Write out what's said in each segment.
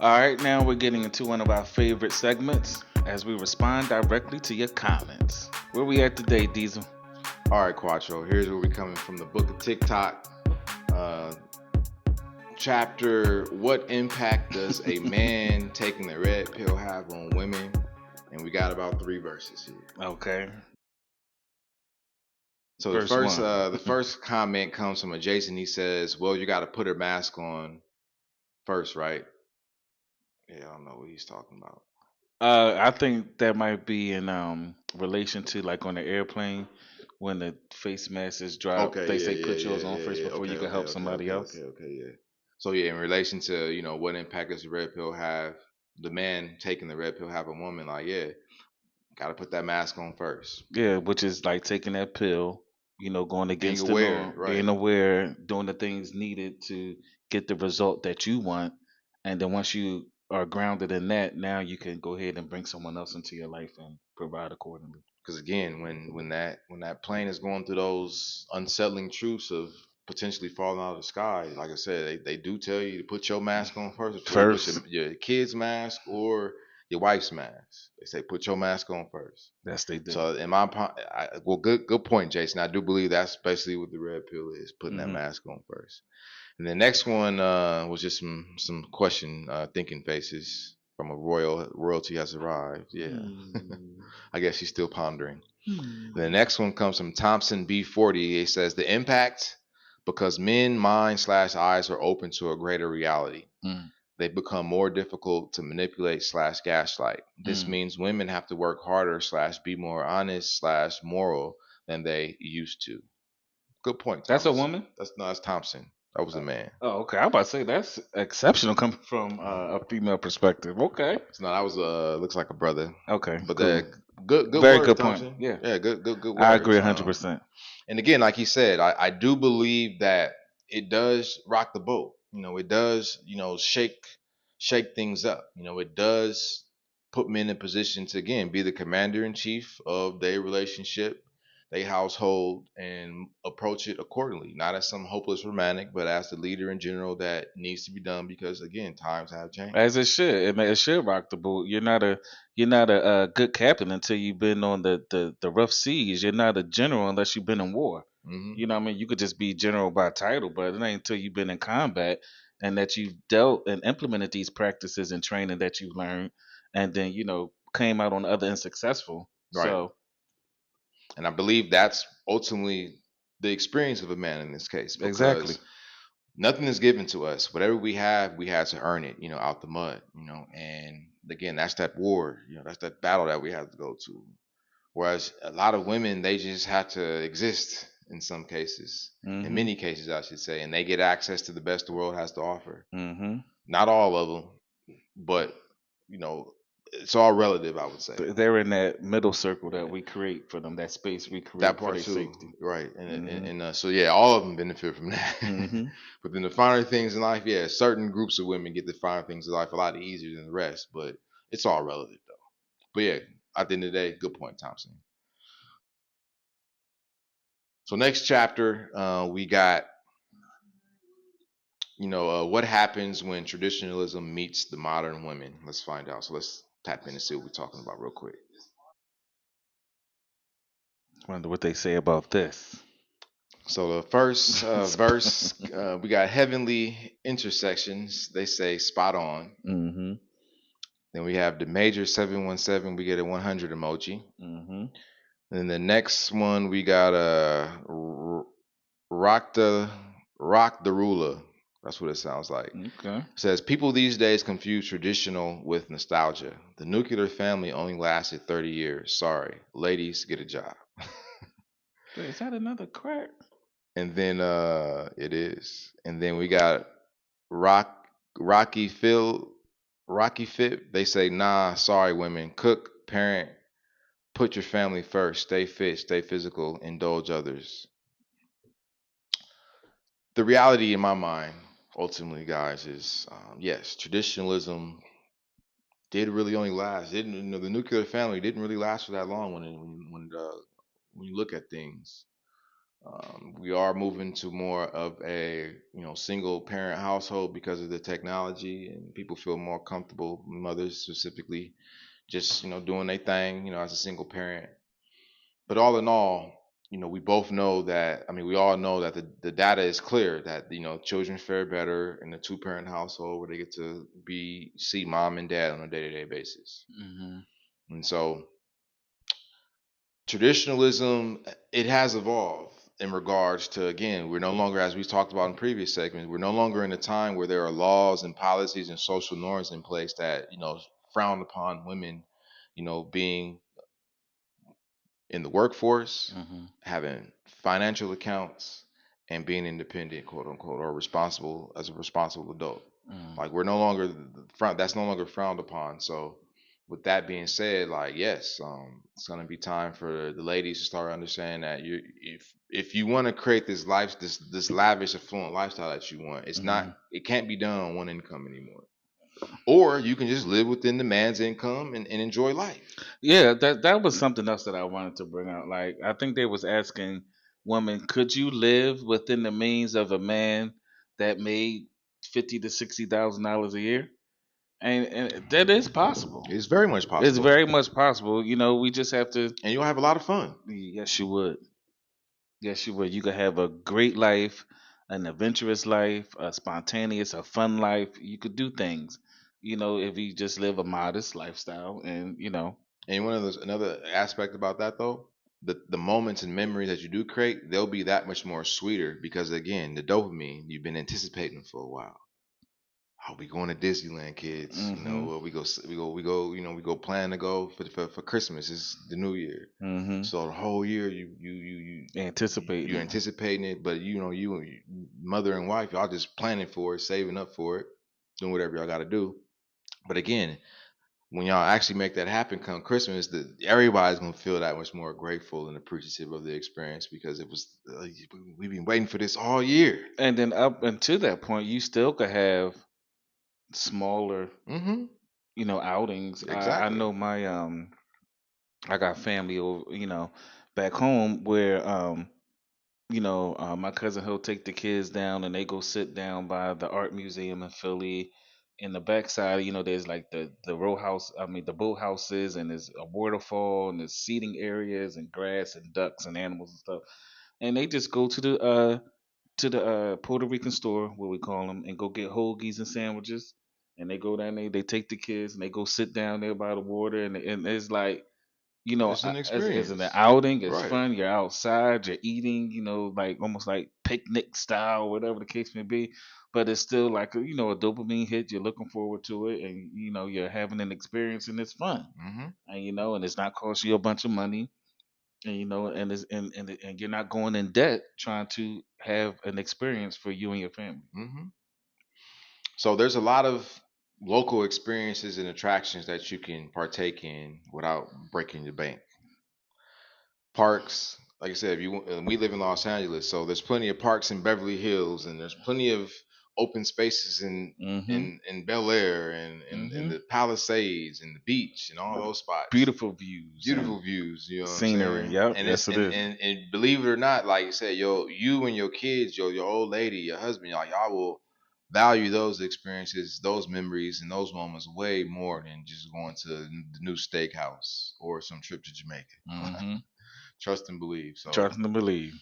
All right, now we're getting into one of our favorite segments as we respond directly to your comments. Where we at today, Diesel? All right, Quatro. Here's where we're coming from the book of TikTok. Uh, Chapter: What impact does a man taking the red pill have on women? And we got about 3 verses here. Okay, So the verse first, one. the first comment comes from a Jason. He says, "Well, you got to put her mask on first, right?" Yeah, I don't know what he's talking about. I think that might be in relation to like on the airplane when the face mask is dropped. Okay, They yeah, say yeah, put yeah, yours on yeah, first yeah. before you Okay, can okay, help okay, somebody okay, else. okay, okay, yeah. So yeah, in relation to what impact does the red pill have? The man taking the red pill have a woman? Like, yeah, got to put that mask on first. Yeah, which is like taking that pill, going Being against the aware, norm, being right? aware, doing the things needed to get the result that you want. And then once you are grounded in that, now you can go ahead and bring someone else into your life and provide accordingly. Because again, when that plane is going through those unsettling truths of potentially falling out of the sky, like I said, they do tell you to put your mask on first before you put First, your kid's mask or your wife's mask. They say put your mask on first. that's they do. So in my well, good point, Jason. I do believe that's basically what the red pill is, putting that Hmm. mask on first. And the next one was just some question thinking faces from a royalty has arrived. Yeah, Hmm. I guess she's still pondering. The Hmm. next one comes from Thompson B40. It says the impact because men mind slash eyes are open to a greater reality. Mm, They become more difficult to manipulate slash gaslight. This mm. means women have to work harder slash be more honest slash moral than they used to. Good point, That's a Thomas. woman. That's Thompson. That was a man. Oh, okay. I'm about to say that's exceptional coming from a female perspective. Okay. So no, that was looks like a brother. Okay. But Cool. good Very words, good point. Thompson. Yeah, Yeah, good I agree words. 100%. And again, like he said, I do believe that it does rock the boat. It does, shake things up. It does put men in position to again be the commander in chief of their relationship, their household, and approach it accordingly. Not as some hopeless romantic, but as the leader in general that needs to be done because again, times have changed. As it should. It should rock the boat. You're not a good captain until you've been on the rough seas. You're not a general unless you've been in war. Hmm. You know what I mean? You could just be general by title, but it ain't until you've been in combat and that you've dealt and implemented these practices and training that you've learned and then, came out on the other end successful. Right. So And I believe that's ultimately the experience of a man in this case exactly. because nothing is given to us. Whatever we have, we had to earn it, out the mud, and again, that's that war, that's that battle that we have to go to. Whereas a lot of women, they just have to exist in some cases, in Mhm. many cases, I should say, and they get access to the best the world has to offer. Mhm. Not all of them, but, you know, it's all relative, I would say. They're in that middle circle that we create for them, that space we That create for part their too, safety. right? And, Mhm. and so yeah, all of them benefit from that. Mhm. But then the finer things in life, yeah, certain groups of women get the finer things in life a lot easier than the rest. But it's all relative though. But yeah, at the end of the day, good point, Thompson. So next chapter, we got what happens when traditionalism meets the modern women. Let's find out. So let's tap in and see what we're talking about real quick. Wonder what they say about this. So the first verse, we got heavenly intersections. They say spot on. Mhm. Then we have the major 717. We get a 100 emoji. Mhm. And then the next one we got a rock the rock the ruler. That's what it sounds like. Okay. It says people these days confuse traditional with nostalgia. The nuclear family only lasted 30 years. Sorry, ladies, get a job. Wait, is that another crack? And then it is. And then we got rock Rocky Phil Rocky Fit. They say nah. Sorry, women. Cook, parent, put your family first. Stay fit, stay physical, indulge others. The reality in my mind, ultimately, guys, is yes, traditionalism did really only last. Didn't the nuclear family didn't really last for that long when you look at things. We are moving to more of a single parent household because of the technology, and people feel more comfortable. Mothers specifically, just doing their thing, as a single parent. But all in all, we both know that. I mean, we all know that the data is clear that children fare better in a two parent household where they get to be see mom and dad on a day to day basis. Hmm. And so traditionalism, it has evolved in regards to, again, we're no longer, as we talked about in previous segments, we're no longer in a time where there are laws and policies and social norms in place that frown upon women being in the workforce, Hmm. having financial accounts, and being independent, quote unquote, or responsible as a responsible adult. Mm. Like, we're no longer front. That's no longer frowned upon. So, with that being said, like, yes, it's gonna be time for the ladies to start understanding that if you want to create this life, this lavish, affluent lifestyle that you want, Hmm. it can't be done on one income anymore. Or you can just live within the man's income and enjoy life. Yeah, that was something else that I wanted to bring out. Like, I think they was asking women, could you live within the means of a man that made $50,000 to $60,000 a year? And that is possible. It's very much It's possible, very much possible. We just have to. and you'll have a lot of fun. Yes, you would. Yes, you would. You could have a great life, an adventurous life, a spontaneous, a fun life. You could do things. If you just live a modest lifestyle, and. And one of those another aspect about that though, the moments and memories that you do create, they'll be that much more sweeter because again, the dopamine you've been anticipating for a while. I'll be going to Disneyland, kids. Hmm. We go plan to go for Christmas. It's the New Year, Hmm. so the whole year you're Anticipating it. anticipating it, but you mother and wife, y'all just planning for it, saving up for it, doing whatever y'all got to do. But again, when y'all actually make that happen come Christmas, everybody's gonna feel that much more grateful and appreciative of the experience because it was we've been waiting for this all year. And then up until that point, you still could have smaller, Mm-hmm. outings. I Exactly. know I got family over, back home where my cousin he'll take the kids down and they go sit down by the art museum in Philly. In the backside, there's like the row house. I mean, the boat houses, and there's a waterfall, and there's seating areas, and grass, and ducks, and animals and stuff. And they just go to the Puerto Rican store, what we call them, and go get hoagies and sandwiches. And they go down there, they take the kids, and they go sit down there by the water, and it's like, It's an as an experience. outing, it's Right. fun. You're outside, you're eating, like almost like picnic style, whatever the case may be. But it's still like a dopamine hit. You're looking forward to it, and you're having an experience, and it's fun, Mm-hmm. and it's not costing you a bunch of money, and you're not going in debt trying to have an experience for you and your family. Mm-hmm. So there's a lot of local experiences and attractions that you can partake in without breaking the bank. Parks, like I said, if you we live in Los Angeles, so there's plenty of parks in Beverly Hills, and there's plenty of open spaces Mm-hmm. in Bel Air and Mm-hmm. the Palisades and the beach and all those spots. Beautiful views and Beautiful views, you know what I'm scenery. saying? Yep. And Yes, it's it is. and believe it or not, like you said, you and your kids, your old lady, your husband, y'all will value those experiences, those memories, and those moments way more than just going to the new steakhouse or some trip to Jamaica. Mm-hmm. Trust and believe. So, Trust and believe.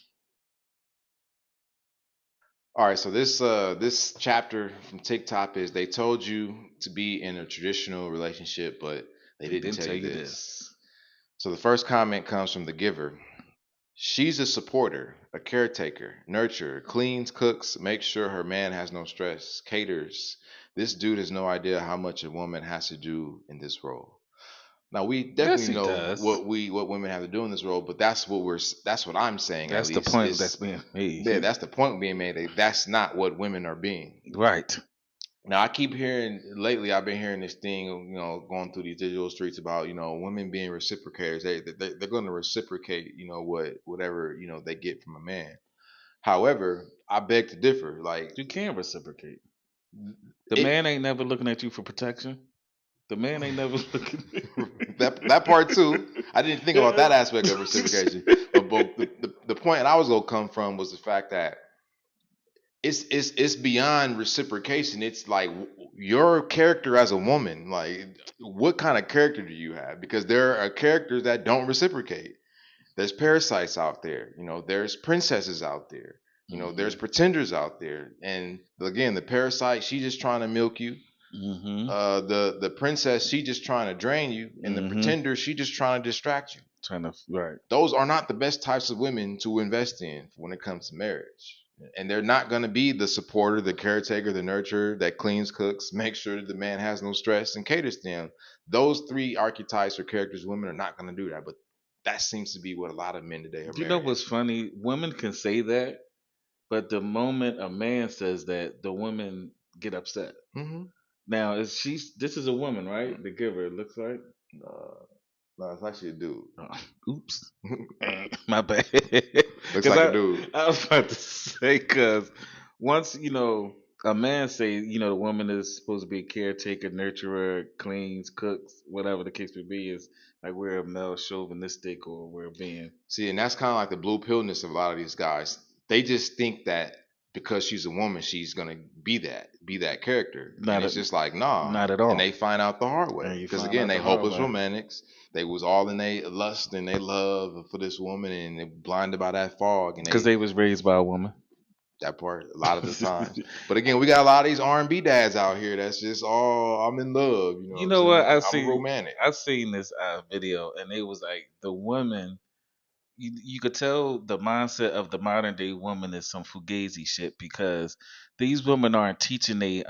all right. So this chapter from TikTok is they told you to be in a traditional relationship, but they They didn't didn't tell tell you you this. this. So the first comment comes from the giver. She's a supporter, a caretaker, nurturer, cleans, cooks, makes sure her man has no stress, caters. This dude has no idea how much a woman has to do in this role. Now we Yes, definitely he know does. what women have to do in this role, but that's what I'm saying at That's the least point that's is being made. yeah, that's the point being made. That's not what women are being. Right. Now I keep hearing lately. I've been hearing this thing, going through these digital streets about women being reciprocators. They're going to reciprocate, whatever they get from a man. However, I beg to differ. Like You can reciprocate. The it, man ain't never looking at you for protection. The man ain't never looking. that part too. I didn't think about that aspect of reciprocation. But the the point I was gonna come from was the fact that it's beyond reciprocation. It's like your character as a woman, like what kind of character do you have? Because there are characters that don't reciprocate. There's parasites out there, there's princesses out there, there's Mm-hmm. pretenders out there. And again, the parasite, she just trying to milk you. Mm-hmm. The princess, she just trying to drain you, and the Mm-hmm. pretender, she just trying to distract you. Trying to right. Those are not the best types of women to invest in when it comes to marriage. And they're not going to be the supporter, the caretaker, the nurturer that cleans, cooks, makes sure that the man has no stress and caters to him. Those three archetypes or characters, women are not going to do that. But that seems to be what a lot of men today are You know marrying. what's funny? Women can say that, but the moment a man says that, the women get upset. Mm-hmm. Now, is she's this is a woman, right? The giver, it looks like. No, it's actually a dude. Oh, oops. My bad. Looks Because like a dude. I was about to say, because once, a man say, the woman is supposed to be a caretaker, nurturer, cleans, cooks, whatever the case may be, is like we're a male chauvinistic or we're being. See, and that's kind of like the blue pillness of a lot of these guys. They just think that because she's a woman, she's gonna be that character, and Not, it's just like nah. not at And all. they find out the hard way And you because find again, out they the hard hopeless way. romantics. They was all in their lust and they love for this woman, and they blinded by that fog, and Because they was raised by a woman. that part a lot of the times. But again, we got a lot of these R&B dads out here that's just all I'm in love. You know what You I'm know what? saying? I'm a romantic. I seen this video, and it was like the woman. You could tell the mindset of the modern day woman is some fugazi shit, because these women aren't teaching their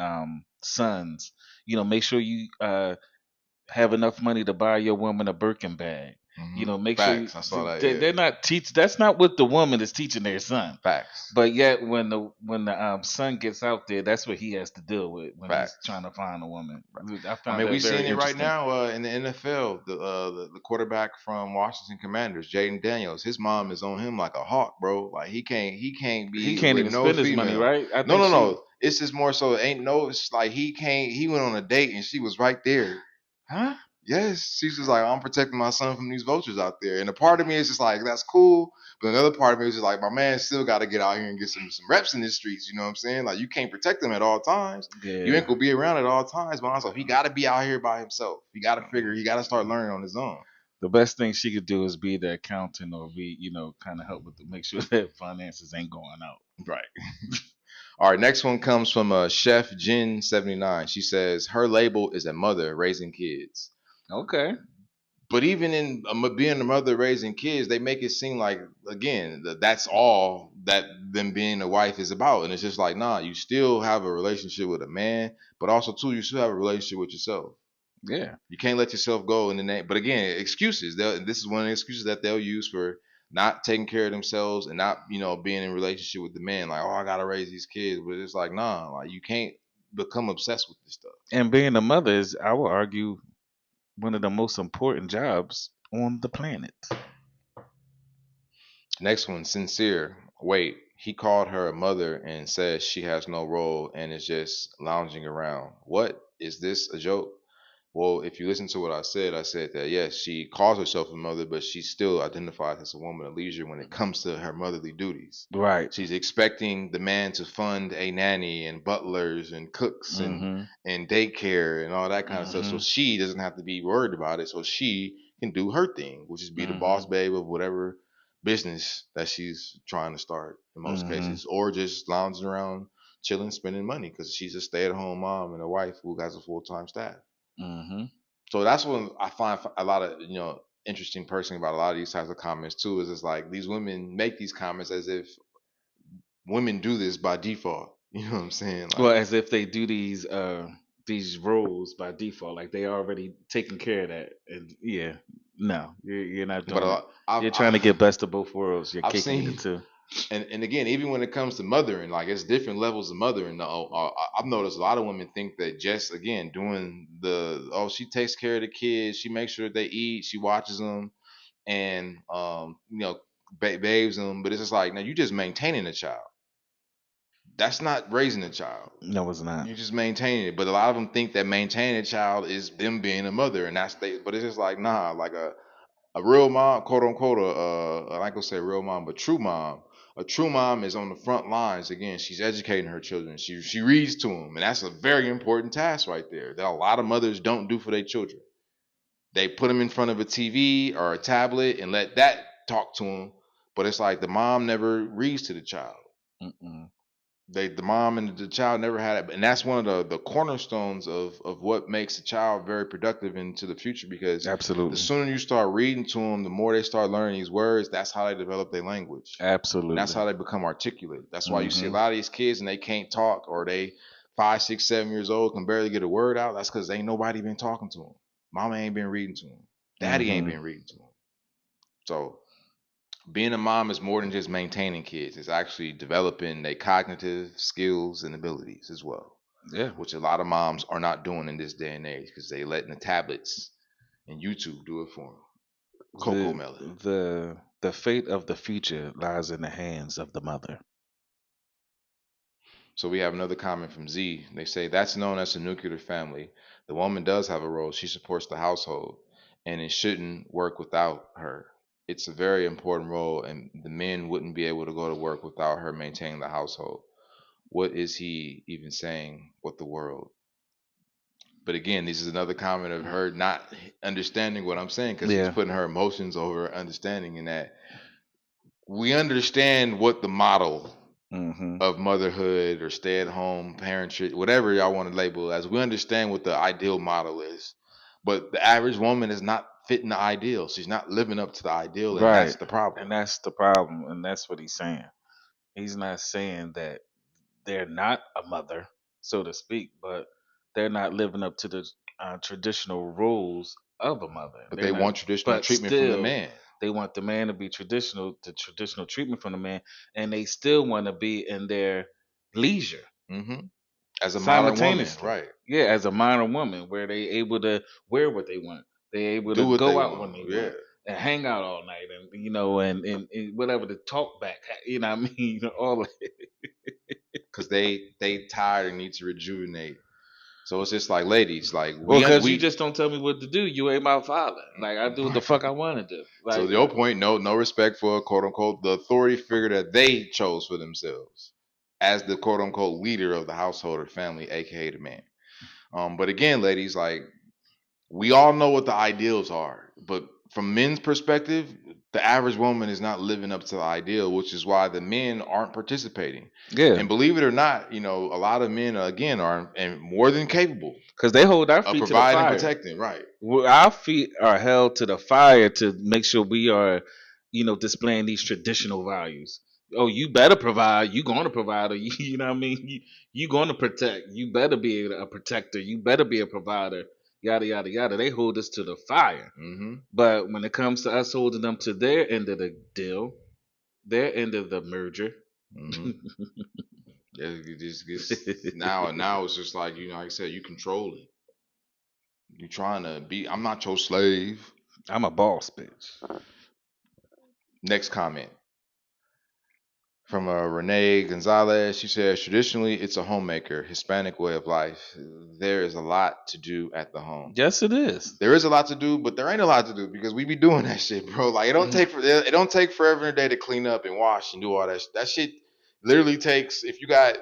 sons. Make sure you have enough money to buy your woman a Birkin bag. Make sure Facts. I saw that. they're Yeah. not teach. That's not what the woman is teaching their son. Facts. But yet, when the son gets out there, that's what he has to deal with when he's Facts. trying to find a woman. I I found mean, that we're seeing very it right interesting. now in the NFL. The quarterback from Washington Commanders, Jaden Daniels, his mom is on him like a hawk, bro. Like he can't He be can't with even no spend his money, female. right? I No, think no, she. no. It's just more so. Ain't no. It's like he can't. He went on a date and she was right there. Huh? Yes, she's just like, I'm protecting my son from these vultures out there. And a part of me is just like, that's cool. But another part of me is just like, my man still got to get out here and get some reps in the streets. You know what I'm saying? Like, you can't protect him at all times. You Yeah. ain't gonna be around at all times. But also, he got to be out here by himself. He got to start learning on his own. The best thing she could do is be the accountant, or be, kind of help with make sure that finances ain't going out. Right. All right. Next one comes from Chef Jin 79. She says her label is a mother raising kids. Okay. But even in being a mother raising kids, they make it seem like again that's all that them being a wife is about, and it's just like nah, you still have a relationship with a man, but also too you still have a relationship with yourself. Yeah. You can't let yourself go in the name. But again, excuses. This is one of the excuses that they'll use for not taking care of themselves and not being in relationship with the man. Like oh, I gotta raise these kids, but it's like nah, like you can't become obsessed with this stuff. And being a mother is, I would argue, one of the most important jobs on the planet. Next one, sincere. Wait, he called her a mother and says she has no role and is just lounging around. What? Is this a joke? Well, if you listen to what I said that yes, she calls herself a mother, but she still identifies as a woman of leisure when it comes to her motherly duties. Right. She's expecting the man to fund a nanny and butlers and cooks Mm-hmm. and daycare and all that kind of stuff. So Mm-hmm. she doesn't have to be worried about it. So she can do her thing, which is be the boss Mm-hmm. babe of whatever business that she's trying to start in most Mm-hmm. cases, or just lounging around, chilling, spending money because she's a stay-at-home mom and a wife who has a full-time staff. Mm-hmm. So that's what I find a lot of interesting person about a lot of these types of comments too. Is it's like these women make these comments as if women do this by default. You know what I'm saying? Well, Like, as if they do these roles by default, like they already taking care of that. And yeah, no, you're not but doing it. I've You're trying to get best of both worlds. You're I've kicking it seen into. and again, even when it comes to mothering, like it's different levels of mothering. I've noticed a lot of women think that just again doing she takes care of the kids, she makes sure they eat, she watches them, and bathes them. But it's just like now you just maintaining a child. That's not raising a child. No, it's not. You're just maintaining it. But a lot of them think that maintaining a child is them being a mother, and that's they. But it's just like nah, like A real mom, quote unquote, I ain't gonna say real mom, but true mom. A true mom is on the front lines. Again, she's educating her children. She reads to them, and that's a very important task right there that a lot of mothers don't do for their children. They put them in front of a TV or a tablet and let that talk to them, but it's like the mom never reads to the child. Mm-mm. The mom and the child never had it, and that's one of the cornerstones of what makes a child very productive into the future, because the Absolutely. sooner you start reading to them, the more they start learning these words. That's how they develop their language, and that's Absolutely. how they become articulate. That's why you see a Mm-hmm. lot of these kids and they can't talk, or they 5, 6, 7 years old can barely get a word out. That's because ain't nobody been talking to them. Mama ain't been reading to them. Daddy ain't Mm-hmm. been reading to them. So being a mom is more than just maintaining kids. It's actually developing their cognitive skills and abilities as well, Yeah. which a lot of moms are not doing in this day and age because they letting the tablets and YouTube do it for them. Coco The Melon. the fate of the future lies in the hands of the mother. So we have another comment from Z. They say that's known as a nuclear family. The woman does have a role. She supports the household, and it shouldn't work without her. It's a very important role, and the men wouldn't be able to go to work without her maintaining the household. What is he even saying with the world? But again, this is another comment of her not understanding what I'm saying, because she's Yeah. putting her emotions over understanding, in that we understand what the model Mm-hmm. of motherhood or stay at home parenthood, whatever y'all want to label it as, we understand what the ideal model is. But the average woman is not fitting the ideal. She's not living up to the ideal, and that's Right. the problem. And that's the problem, and that's what he's saying. He's not saying that they're not a mother, so to speak, but they're not living up to the traditional rules of a mother. But They're they not, want traditional but treatment from the still, man. they want the man to be traditional, the traditional treatment from the man, and they still want to be in their leisure Hmm. As a modern woman, simultaneously. right? Yeah, as a modern woman, where they able to wear what they want, they able to Do what they go out want. when they Yeah. want, and hang out all night, and and whatever the talk back, you know what I mean, all that. Because they tired and need to rejuvenate. So it's just like, ladies, like Well, because you we just don't tell me what to do. You ain't my father. Like I do what the fuck I want to do. so Like your point, no respect for quote unquote the authority figure that they chose for themselves as the quote unquote leader of the household or family, aka the man. But again, ladies, like we all know what the ideals are, but from men's perspective, the average woman is not living up to the ideal, which is why the men aren't participating. yeah, And believe it or not, a lot of men again are and more than capable because they hold our of feet to the providing and fire. protecting. Right. Our feet are held to the fire to make sure we are, displaying these traditional values. Oh, you better provide. You going to provide, or you know what I mean. You going to protect. You better be a protector. You better be a provider. Yada yada yada. They hold us to the fire. Mm-hmm. But when it comes to us holding them to their end of the deal, their end of the merger, Mm-hmm. It just gets now it's just like like I said, you control it. You trying to be. I'm not your slave. I'm a boss, bitch. Next comment from Renee Gonzalez. She says traditionally it's a homemaker, Hispanic way of life. There is a lot to do at the home. Yes, it is. There is a lot to do, but there ain't a lot to do because we be doing that shit, bro. Like it don't take forever in a day to clean up and wash and do all that. That shit literally takes, if you got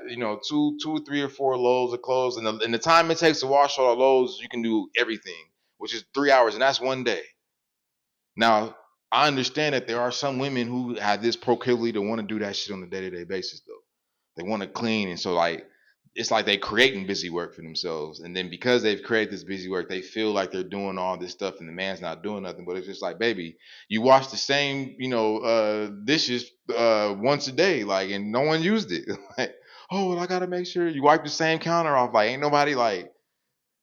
two, 3 or 4 loads of clothes, and the time it takes to wash all the loads, you can do everything, which is 3 hours, and that's one day. Now I understand that there are some women who have this proclivity to want to do that shit on a day to day basis, though. They want to clean, and so like it's like they creating busy work for themselves, and then because they've created this busy work, they feel like they're doing all this stuff, and the man's not doing nothing. But it's just like, baby, you wash the same dishes once a day, like, and no one used it. Like, oh, well, I gotta make sure you wipe the same counter off. Like, ain't nobody like.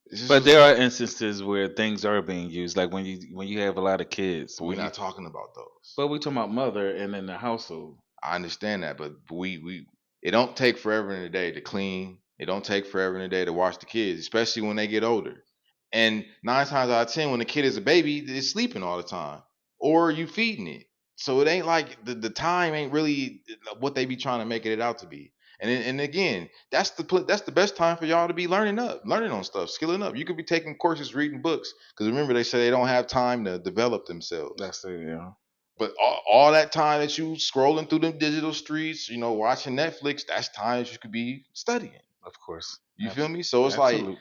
It's But just, there are instances where things are being used, like when you have a lot of kids. but we're When you not talking about those. but we talking about mother and in the household. I understand that, but we it don't take forever in a day to clean. It don't take forever in a day to wash the kids, especially when they get older. And 9 times out of 10, when the kid is a baby, it's sleeping all the time, or you feeding it. So it ain't like the time ain't really what they be trying to make it out to be. And again, that's the best time for y'all to be learning on stuff, skilling up. You could be taking courses, reading books, because remember they say they don't have time to develop themselves. That's it. Yeah. But all that time that you scrolling through them digital streets, watching Netflix, that's time that you could be studying. Of course. You feel me? So it's like Absolutely.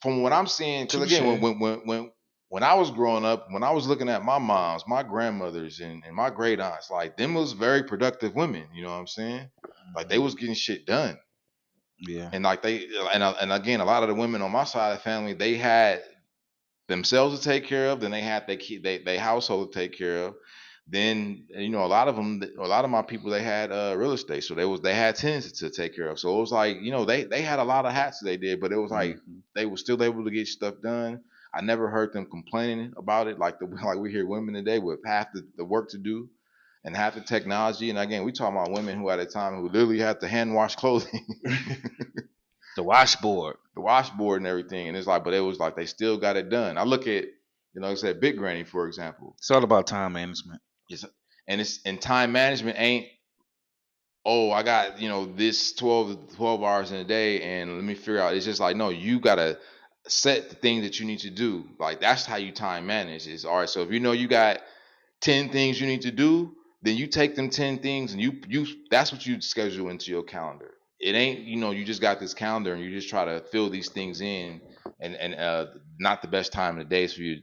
from what I'm seeing, because again, Touche. when I was growing up, when I was looking at my moms, my grandmothers, and my great aunts, like them was very productive women. You know what I'm saying? Like they Mhm. was getting shit done, Yeah. and like and again, a lot of the women on my side of the family, they had themselves to take care of. Then they had they household to take care of. Then a lot of them, a lot of my people, they had real estate, so they had tenants to take care of. So it was like they had a lot of hats that they did, but it was like Hmm. they were still able to get stuff done. I never heard them complaining about it like we hear women today with half the work to do and half the technology. And again, we talking about women who at a time who literally had to hand wash clothing, The washboard. the washboard and everything. And it's like, but it was like they still got it done. I look at, like I said, Big Granny, for example. It's all about time management. It's, and time management ain't, oh, I got, this 12 hours in a day and let me figure out. It's just like, no, you gotta set the things that you need to do. Like that's how you time manage is all right. So if you got 10 things you need to do, then you take them 10 things and you that's what you schedule into your calendar. It ain't, you just got this calendar and you just try to fill these things in and not the best time of the day for you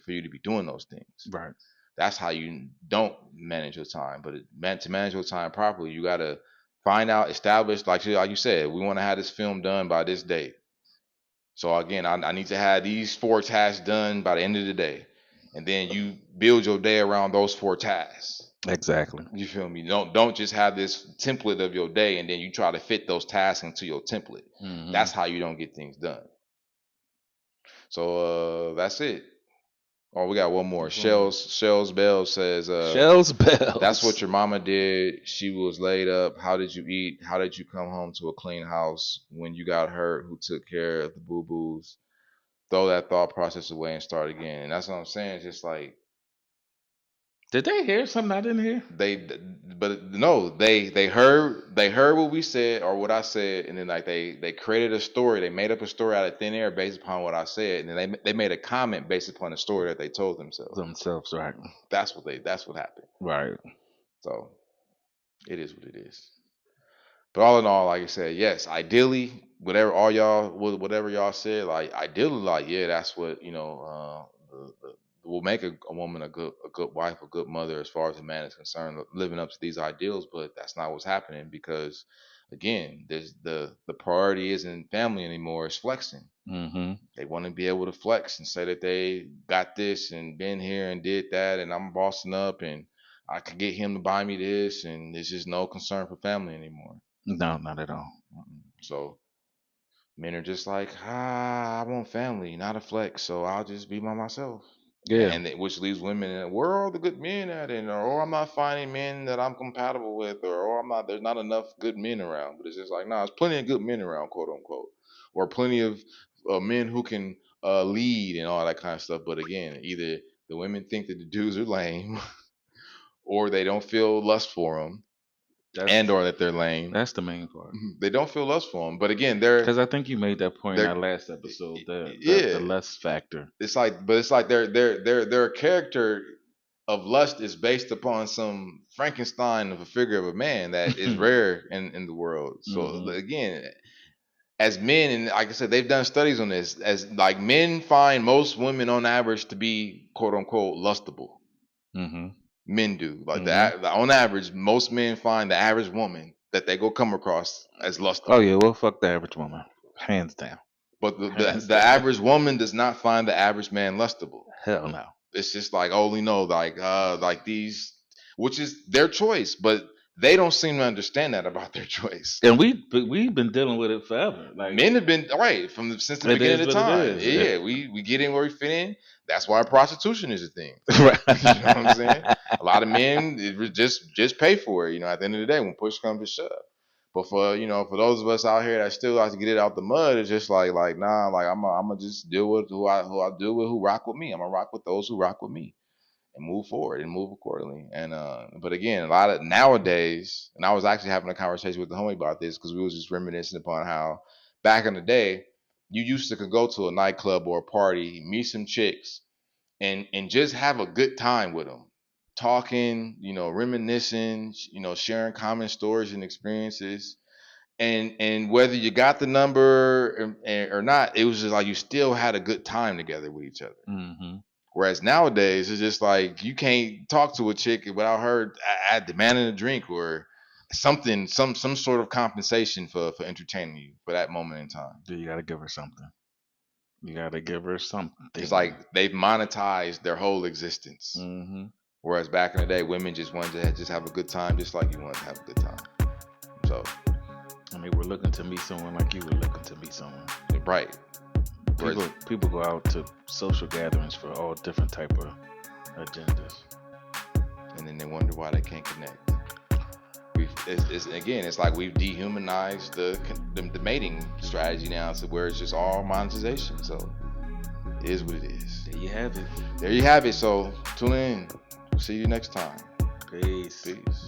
for you to be doing those things. Right. That's how you don't manage your time. But meant to manage your time properly, you gotta find out, establish, like you said, we want to have this film done by this date. So again, I need to have these four tasks done by the end of the day, and then you build your day around those four tasks. Exactly. You feel me? Don't just have this template of your day and then you try to fit those tasks into your template. Hmm. That's how you don't get things done. So that's it. Oh, we got one more. There's one more. Shells Bell says, Shells that's what bells. your mama did. She was laid up. How did you eat? How did you come home to a clean house when you got hurt? Who took care of the boo boos? Throw that thought process away and start again. And that's what I'm saying. It's just like Did they hear something I didn't hear? they, but no, they heard what we said or what I said, and then like they created a story. They made up a story out of thin air based upon what I said, and then they made a comment based upon the story that they told themselves. Themselves, right? That's what happened. Right. So it is what it is. But all in all, like I said, yes, ideally, whatever y'all said, like ideally, like yeah, that's what will make a woman a good wife, a good mother, as far as a man is concerned, living up to these ideals. But that's not what's happening because, again, there's the priority isn't family anymore; it's flexing. Hmm. They want to be able to flex and say that they got this and been here and did that, and I'm bossing up and I could get him to buy me this, and there's just no concern for family anymore. No, not at all. So men are just like, I want family, not a flex, so I'll just be by myself. Yeah. Which leaves women, where are the good men at? And or I'm not finding men that I'm compatible with, or I'm not. There's not enough good men around. But it's just like, there's plenty of good men around, quote unquote, or plenty of men who can lead and all that kind of stuff. But again, either the women think that the dudes are lame, or they don't feel lust for them, That's and or that they're lame. that's the main part. They don't feel lust for them. But again, they're Because I think you made that point in they're our last episode. The yeah. less factor. It's like their character of lust is based upon some Frankenstein of a figure of a man that is rare in the world. So Hmm. again, as men, and like I said, they've done studies on this. As like men find most women on average to be quote unquote lustable. Hmm. Men do like Hmm. that. On average, most men find the average woman that they go come across as Oh lustable. yeah, well, fuck the average woman, hands down, But hands the down. average woman does not find the average man lustable. Hell no. It's just like only know like these, which is their choice, but they don't seem to understand that about their choice. And we've been dealing with it forever. Like Men have been right since the it beginning is of the what it time. is. Yeah, we get in where we fit in. That's why prostitution is a thing. You know what I'm saying? Right. A lot of men just pay for it. At the end of the day, when push comes to shove. But for those of us out here that still like to get it out the mud, it's just like nah, like I'm gonna just deal with who I deal with, who rock with me. I'm gonna rock with those who rock with me. and move forward and move accordingly. And but again, a lot of nowadays, and I was actually having a conversation with the homie about this because we was just reminiscing upon how back in the day you used to could go to a nightclub or a party, meet some chicks, and just have a good time with them, talking, reminiscing, sharing common stories and experiences. And whether you got the number or not, it was just like you still had a good time together with each other. Mm-hmm. Whereas nowadays, it's just like you can't talk to a chick without her demanding a drink or something, some sort of compensation for entertaining you for that moment in time. You gotta give her something. You gotta give her something. It's like they've monetized their whole existence. Mm-hmm. Whereas back in the day, women just wanted to just have a good time, just like you wanted to have a good time. So, and they were looking to meet someone like you were looking to meet someone. Right. People go out to social gatherings for all different type of agendas, and then they wonder why they can't connect. It's like we've dehumanized the mating strategy now to where it's just all monetization. So it is what it is. There you have it. There you have it. So tune in. We'll see you next time. Peace. Peace.